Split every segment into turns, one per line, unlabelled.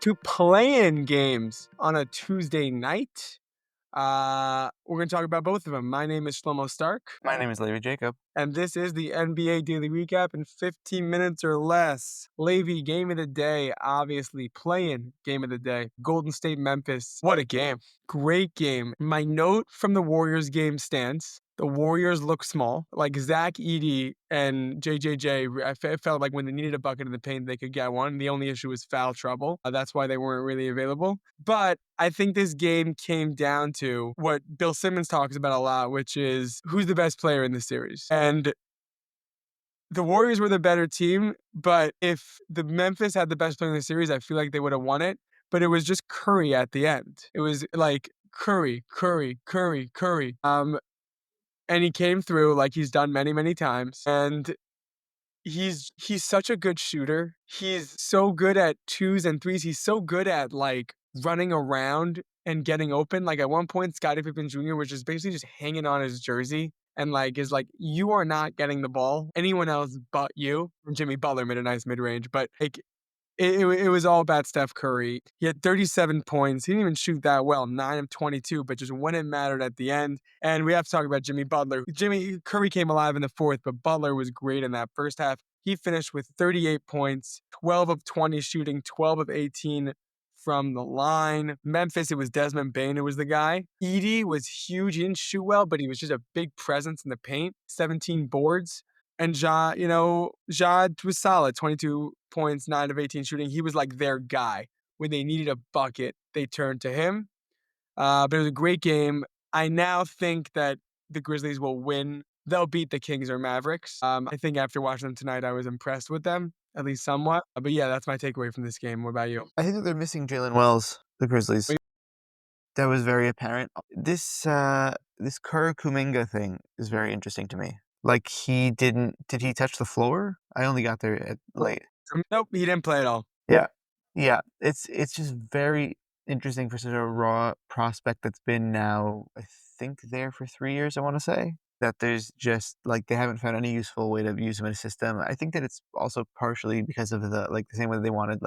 to play-in games on a Tuesday night. We're going to talk about both of them. My name is Shlomo Stark.
My name is Levi Jacob.
And this is the NBA Daily Recap in 15 minutes or less. Levi, game of the day, obviously. Play-in game of the day. Golden State, Memphis. What a game. Great game. My note from the Warriors game stands. The Warriors look small. Like Zach Edey and JJJ, I felt like when they needed a bucket in the paint, they could get one. The only issue was foul trouble. That's why they weren't really available. But I think this game came down to what Bill Simmons talks about a lot, which is who's the best player in the series. And the Warriors were the better team, but if the Memphis had the best player in the series, I feel like they would have won it. But it was just Curry at the end. It was like Curry. And he came through like he's done many, many times. And he's such a good shooter. He's so good at twos and threes. He's so good at like running around and getting open. Like at one point, Scottie Pippen Jr. was just basically just hanging on his jersey and like is like, you are not getting the ball. Anyone else but you. Jimmy Butler made a nice mid range, but like it was all about Steph Curry. He had 37 points. He didn't even shoot that well, 9 of 22, but just when it mattered at the end. And we have to talk about Jimmy Butler. Jimmy Curry came alive in the fourth, but Butler was great in that first half. He finished with 38 points, 12 of 20 shooting, 12 of 18 from the line. Memphis, it was Desmond Bane who was the guy. Edey was huge. He didn't shoot well, but he was just a big presence in the paint. 17 boards. And Ja was solid, 22 points, 9 of 18 shooting. He was like their guy. When they needed a bucket, they turned to him. But it was a great game. I now think that the Grizzlies will win. They'll beat the Kings or Mavericks. I think after watching them tonight, I was impressed with them, at least somewhat. But yeah, that's my takeaway from this game. What about you?
I think that they're missing Jalen Wells, the Grizzlies. That was very apparent. This Kerr Kuminga thing is very interesting to me. Like did he touch the floor? I only got there at late.
Nope, he didn't play at all.
Yeah. Yeah. It's just very interesting for such a raw prospect that's been now, I think, there for 3 years, I want to say. That there's just like they haven't found any useful way to use him in a system. I think that it's also partially because of the same way they wanted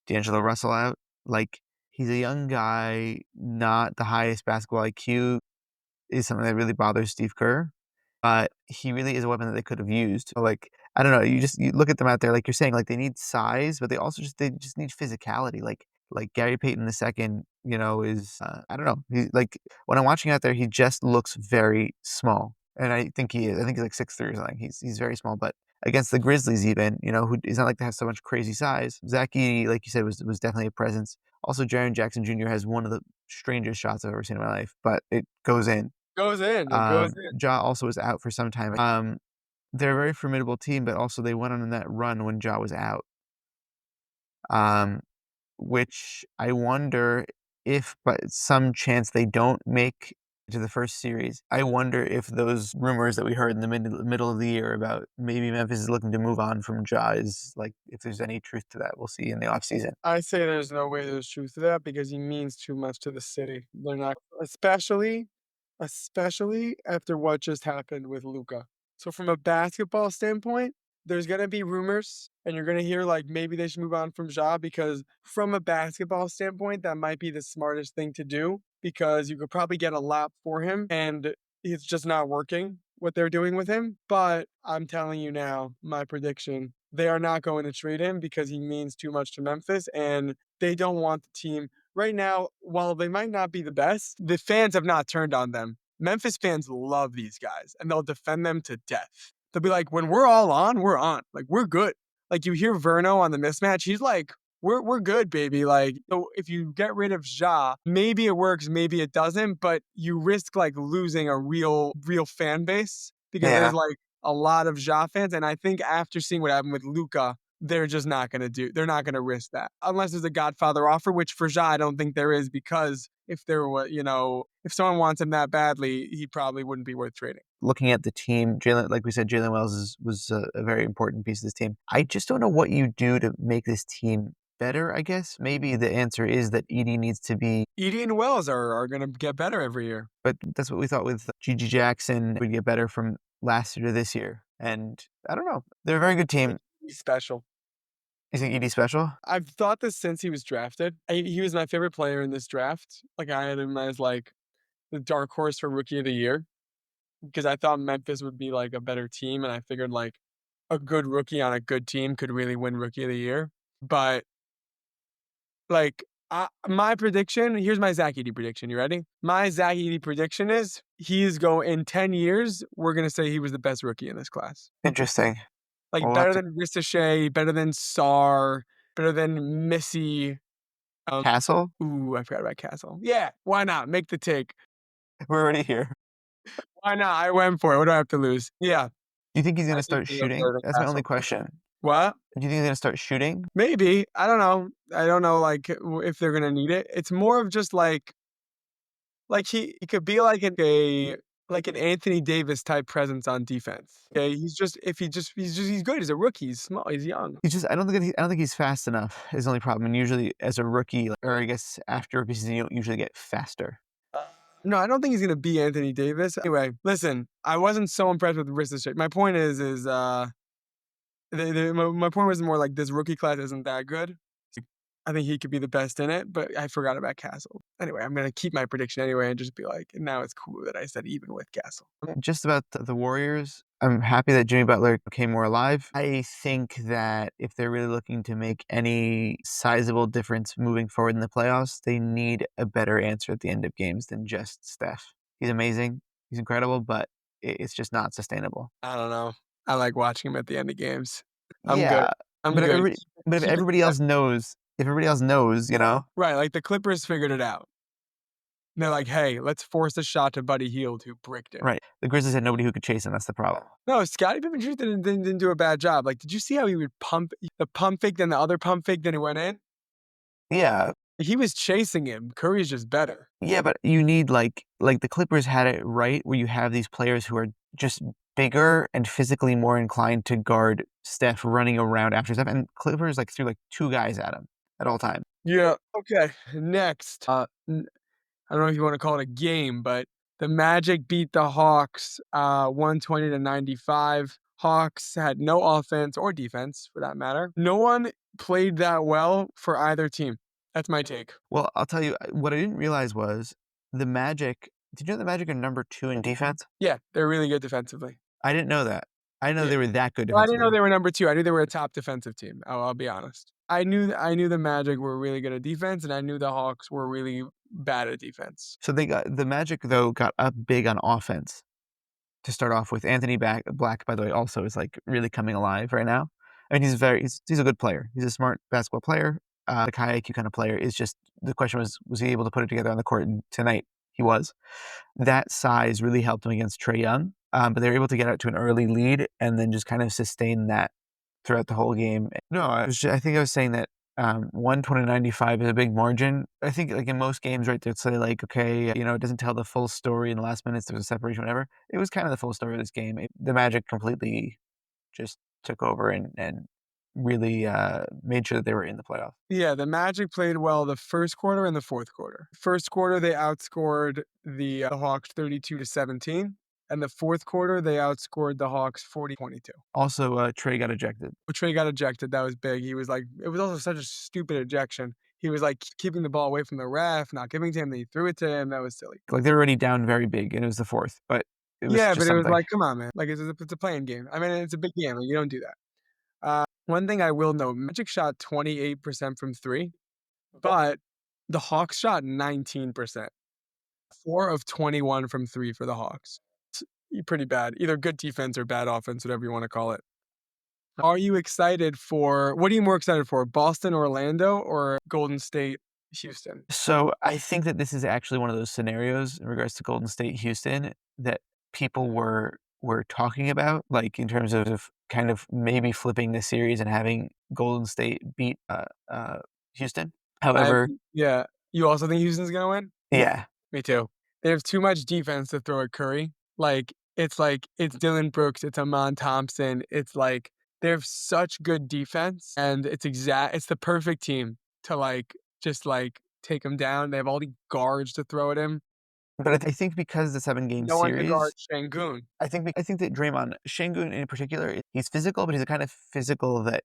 D'Angelo Russell out. Like he's a young guy, not the highest basketball IQ is something that really bothers Steve Kerr. But he really is a weapon that they could have used. Like, I don't know, you look at them out there, like you're saying, like they need size, but they just need physicality. Like Gary Payton II, is I don't know. He like when I'm watching out there, he just looks very small. And I think he is. I think he's like 6'3" or something. He's very small, but against the Grizzlies even, who it's not like they have so much crazy size. Zach Edey, like you said, was definitely a presence. Also, Jaren Jackson Jr. has one of the strangest shots I've ever seen in my life, but it goes in.
It goes in.
Ja also was out for some time. They're a very formidable team, but also they went on that run when Ja was out. Which I wonder if, by some chance, they don't make to the first series. I wonder if those rumors that we heard in the middle of the year about maybe Memphis is looking to move on from Ja is like, if there's any truth to that, we'll see in the offseason.
I say there's no way there's truth to that because he means too much to the city. They're not, especially after what just happened with Luka. So from a basketball standpoint, there's gonna be rumors, and you're gonna hear like maybe they should move on from Ja because from a basketball standpoint, that might be the smartest thing to do because you could probably get a lot for him, and it's just not working what they're doing with him. But I'm telling you now, my prediction: they are not going to trade him because he means too much to Memphis, and they don't want the team right now. While they might not be the best, the fans have not turned on them. Memphis fans love these guys, and they'll defend them to death. They'll be like, when we're all on, we're on. Like, we're good. Like, you hear Verno on the mismatch, he's like, we're good, baby. Like, so if you get rid of Ja, maybe it works, maybe it doesn't, but you risk like losing a real fan base because
Yeah.
there's like a lot of Ja fans. And I think after seeing what happened with Luka, they're just not going to they're not going to risk that unless there's a Godfather offer, which for Ja, I don't think there is because if there were, if someone wants him that badly, he probably wouldn't be worth trading.
Looking at the team, Jalen, like we said, Jalen Wells was a very important piece of this team. I just don't know what you do to make this team better, I guess. Maybe the answer is that Edey needs to be...
Edey and Wells are going to get better every year.
But that's what we thought with Gigi Jackson would get better from last year to this year. And I don't know. They're a very good team.
He's special.
You think ED special?
I've thought this since he was drafted. He was my favorite player in this draft. Like, I had him as, like, the dark horse for rookie of the year because I thought Memphis would be, like, a better team, and I figured, like, a good rookie on a good team could really win rookie of the year. But, like, my prediction here's my Zach Edey prediction. You ready? My Zach Edey prediction is he's going in 10 years, we're gonna say he was the best rookie in this class.
Interesting.
Like,
Well,
better than Ristashay, better than Sarr, better than Missy. Um,
Castle?
ooh, I forgot about Castle. Yeah, why not? Make the take.
We're already here.
Why not? I went for it. What do I have to lose? Yeah,
Do you think he's
I
gonna
do
start
think I'm
shooting?
better than
That's my only
Castle.
question.
What?
Do you think he's gonna start shooting?
Maybe. I don't know. I don't know, like, if they're gonna need it. It's more of just like he could be like like an Anthony Davis type presence on defense. Okay, he's just if he just he's good. He's a rookie. He's small. He's young.
He's just I don't think he's fast enough is the only problem, and usually as a rookie, or I guess after rookie season, you don't usually get faster.
No, I don't think he's gonna be Anthony Davis. Anyway, listen, I wasn't so impressed with Ristashay. My point is my point was more like this rookie class isn't that good. I think he could be the best in it, but I forgot about Castle. Anyway, I'm gonna keep my prediction anyway and just be like, now it's cool that I said even with Castle.
Just about the Warriors, I'm happy that Jimmy Butler came more alive. I think that if they're really looking to make any sizable difference moving forward in the playoffs, they need a better answer at the end of games than just Steph. He's amazing, he's incredible, but it's just not sustainable.
I don't know. I like watching him at the end of games. I'm good.
Yeah,
I'm
but
good.
if
Keep it
everybody else knows,
right, like the Clippers figured it out. They're like, "Hey, let's force a shot to Buddy Hield, who bricked it."
right? The Grizzlies had nobody who could chase him. That's the problem.
No, Scottie Pippen Jr. Didn't do a bad job. Like, did you see how he would pump the pump fake, then the other pump fake, then he went in?
Yeah,
He was chasing him. Curry's just better.
yeah, but you need like the Clippers had it right where you have these players who are just bigger and physically more inclined to guard Steph running around after Steph, and Clippers like threw like two guys at him at all time.
Yeah. Okay. Next, I don't know if you want to call it a game, but the Magic beat the Hawks 120 to 95. Hawks had no offense or defense for that matter. No one played that well for either team. That's my take.
Well, I'll tell you what I didn't realize was the Magic. Did you know the Magic are number 2 in defense?
Yeah, they're really good defensively.
I didn't know that. I didn't know
Yeah.
they were that good
Well, I didn't know
defensively.
they were number 2. I knew they were a top defensive team. I'll be honest. I knew the Magic were really good at defense, and I knew the Hawks were really bad at defense.
So they got the Magic though got up big on offense to start off with. Black, by the way, also is like really coming alive right now. I mean, he's a good player. He's a smart basketball player, like high IQ kind of player. Is just the question was he able to put it together on the court? And tonight he was. That size really helped him against Trae Young, but they were able to get out to an early lead and then just kind of sustain that throughout the whole game. No, I think I was saying that 120-95 is a big margin. I think like in most games, right, they'd say like, okay, it doesn't tell the full story in the last minutes. There was a separation, whatever. It was kind of the full story of this game. The Magic completely just took over and really made sure that they were in the playoffs.
Yeah, the Magic played well the first quarter and the fourth quarter. First quarter, they outscored the Hawks 32 to 17, and the fourth quarter, they outscored the Hawks 40-22.
Also, Trey got ejected.
Trey got ejected. That was big. He was like, it was also such a stupid ejection. He was like keeping the ball away from the ref, not giving it to him. Then he threw it to him. That was silly.
Like they're already down very big, and it was the fourth, but it was
Yeah,
just
but it was
something.
like, come on, man. Like it's a playing game. I mean, it's a big game. Like, you don't do that. One thing I will note: Magic shot 28% from three, but the Hawks shot 19%. 4 of 21 from 3 for the Hawks. Pretty bad. Either good defense or bad offense, whatever you wanna call it. Are you excited for what are you more excited for, Boston, Orlando, or Golden State, Houston?
So I think that this is actually one of those scenarios in regards to Golden State, Houston that people were talking about, like in terms of kind of maybe flipping the series and having Golden State beat Houston.
I
However,
Yeah. You also think Houston's gonna win?
yeah,
Me too. They have too much defense to throw at Curry. It's Dylan Brooks, it's Amon Thompson, it's like they have such good defense, and it's the perfect team to, just, take him down. They have all the guards to throw at him.
but I think because the 7 game
No one to guard
series,
Şengün.
I think that Draymond Şengün in particular, he's physical, but he's a kind of physical that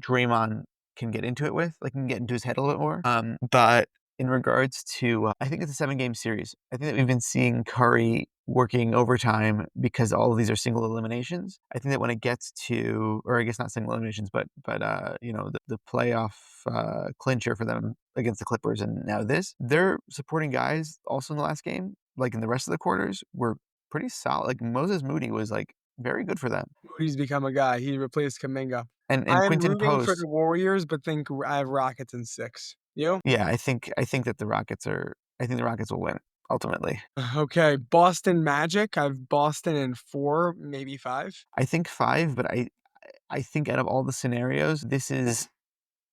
Draymond can get into it with, like, can get into his head a little bit more. But in regards to, I think it's a 7-game series. I think that we've been seeing Curry working overtime because all of these are single eliminations. I think that when it gets to, or I guess not single eliminations, but you know, the playoff clincher for them against the Clippers, and now this, their supporting guys also in the last game, like in the rest of the quarters, were pretty solid. Like Moses Moody was like very good for them,
Moody's become a guy. He replaced Kuminga.
and
I am
Quinton
rooting for
Post.
the Warriors, but think I have Rockets in 6. You?
Yeah, I think that the Rockets are. I think the Rockets will win ultimately.
Okay, Boston Magic. I have Boston in 4, maybe 5.
I think 5, but I think out of all the scenarios, this is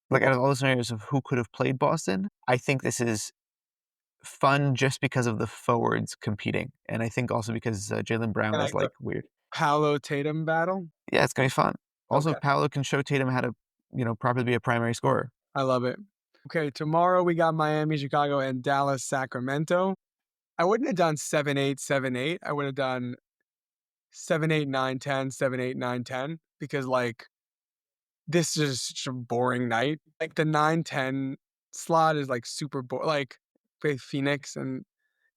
like out of all the scenarios of who could have played Boston, I think this is fun just because of the forwards competing, and I think also because Jaylen
I
Brown is
like the
like weird.
Paolo Tatum battle.
Yeah, it's gonna be fun. Also,
Okay,
Paolo can show Tatum how to, you know, properly be a primary scorer.
I love it. Okay, tomorrow we got Miami, Chicago, and Dallas, Sacramento. I wouldn't have done 7-8, 7-8. I would have done 7-8, 9-10, 7-8, 9-10 because like this is such a boring night. Like the 9-10 slot is like super like with Phoenix and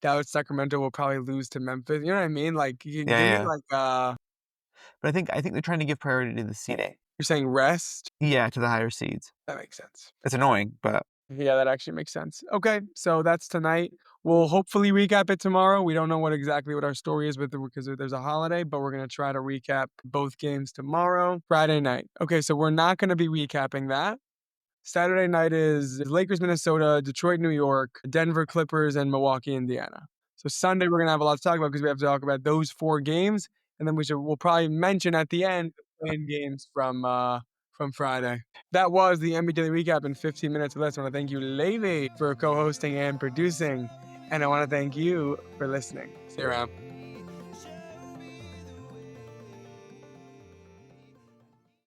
Dallas, Sacramento will probably lose to Memphis. You know what I mean? Like you
Yeah,
give me
yeah.
like
But I think they're trying to give priority to the seeding.
you're saying rest?
Yeah, to the higher seeds.
That makes sense.
It's annoying, but
Yeah, that actually makes sense. Okay, so that's tonight. We'll hopefully recap it tomorrow. We don't know what our story is with because there's a holiday, but we're gonna try to recap both games tomorrow, Friday night. Okay, so we're not gonna be recapping that. Saturday night is Lakers, Minnesota, Detroit, New York, Denver Clippers, and Milwaukee, Indiana. So Sunday we're gonna have a lot to talk about because we have to talk about those 4 games, and then we'll probably mention at the end the playing games from Friday. That was the NBA Daily Recap in 15 minutes or less. I want to thank you, Levi, for co-hosting and producing, and I want to thank you for listening. See you around.